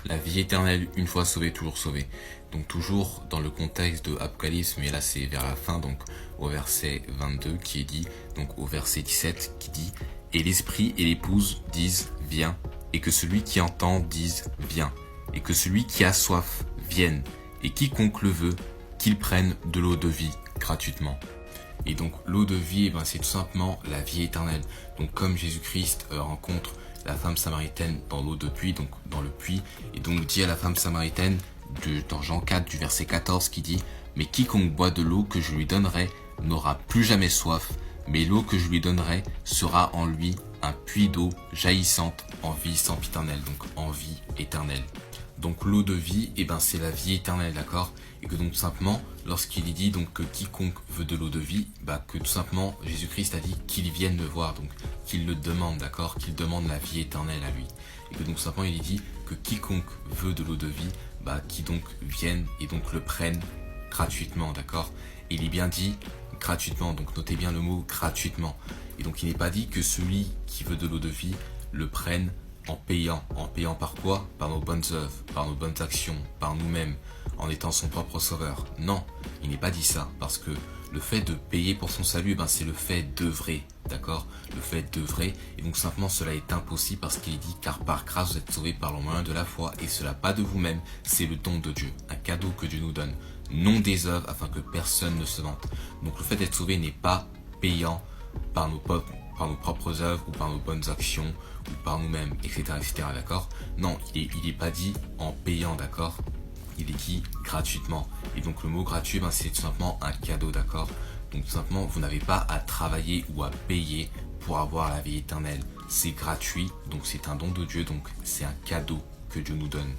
La vie éternelle, une fois sauvé, toujours sauvé. Donc toujours dans le contexte de Apocalypse, mais là c'est vers la fin, donc au verset 22 qui est dit, donc au verset 17 qui dit « Et l'esprit et l'épouse disent « Viens », et que celui qui entend dise « Viens », et que celui qui a soif vienne, et quiconque le veut, qu'il prenne de l'eau de vie gratuitement. » Et donc l'eau de vie, c'est tout simplement la vie éternelle. Donc comme Jésus-Christ rencontre la femme samaritaine dans l'eau de puits, donc dans le puits, et donc dit à la femme samaritaine, dans Jean 4 du verset 14 qui dit « Mais quiconque boit de l'eau que je lui donnerai n'aura plus jamais soif, mais l'eau que je lui donnerai sera en lui un puits d'eau jaillissante en vie sempiternelle », donc en vie éternelle. Donc l'eau de vie, c'est la vie éternelle, d'accord? Et que donc tout simplement, lorsqu'il est dit donc que quiconque veut de l'eau de vie, que tout simplement Jésus-Christ a dit qu'il vienne le voir, donc qu'il le demande, d'accord? Qu'il demande la vie éternelle à lui. Et que donc tout simplement il est dit que quiconque veut de l'eau de vie, qui donc vienne et donc le prenne gratuitement, d'accord? Et il est bien dit gratuitement, donc notez bien le mot gratuitement. Et donc il n'est pas dit que celui qui veut de l'eau de vie le prenne en payant par quoi? Par nos bonnes œuvres, par nos bonnes actions, par nous-mêmes, en étant son propre sauveur. Non, il n'est pas dit ça, parce que le fait de payer pour son salut, c'est le fait d'œuvrer, d'accord? Le fait d'œuvrer, et donc simplement cela est impossible parce qu'il est dit, car par grâce vous êtes sauvés par le moyen de la foi, et cela pas de vous-même, c'est le don de Dieu, un cadeau que Dieu nous donne, non des œuvres, afin que personne ne se vante. Donc le fait d'être sauvé n'est pas payant par nos propres œuvres ou par nos bonnes actions ou par nous-mêmes, etc., d'accord? Non, il est pas dit en payant, d'accord? Il est dit gratuitement. Et donc le mot gratuit, c'est tout simplement un cadeau, d'accord? Donc tout simplement, vous n'avez pas à travailler ou à payer pour avoir la vie éternelle. C'est gratuit, donc c'est un don de Dieu, donc c'est un cadeau que Dieu nous donne.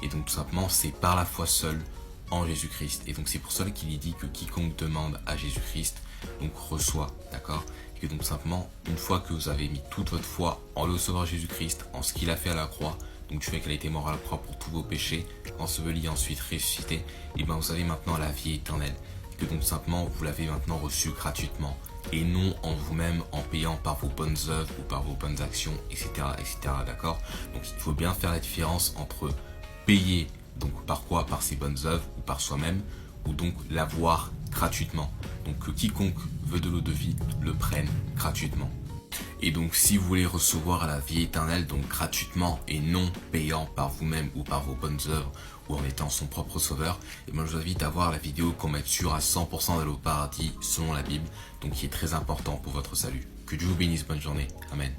Et donc tout simplement, c'est par la foi seule en Jésus-Christ. Et donc c'est pour cela qu'il est dit que quiconque demande à Jésus-Christ, donc reçoit, d'accord? Et donc simplement, une fois que vous avez mis toute votre foi en le Sauveur Jésus-Christ, en ce qu'il a fait à la croix, donc du fait qu'il a été mort à la croix pour tous vos péchés, enseveli, ensuite ressuscité, et vous avez maintenant la vie éternelle. Et que donc simplement, vous l'avez maintenant reçu gratuitement, et non en vous-même, en payant par vos bonnes œuvres ou par vos bonnes actions, etc., d'accord? Donc il faut bien faire la différence entre payer, donc par quoi? Par ses bonnes œuvres ou par soi-même, ou donc l'avoir gratuitement. Donc que quiconque veut de l'eau de vie le prenne gratuitement. Et donc si vous voulez recevoir la vie éternelle donc gratuitement et non payant par vous-même ou par vos bonnes œuvres ou en étant son propre sauveur, je vous invite à voir la vidéo qu'on met sûr à 100% d'aller au paradis selon la Bible, donc qui est très important pour votre salut. Que Dieu vous bénisse, bonne journée. Amen.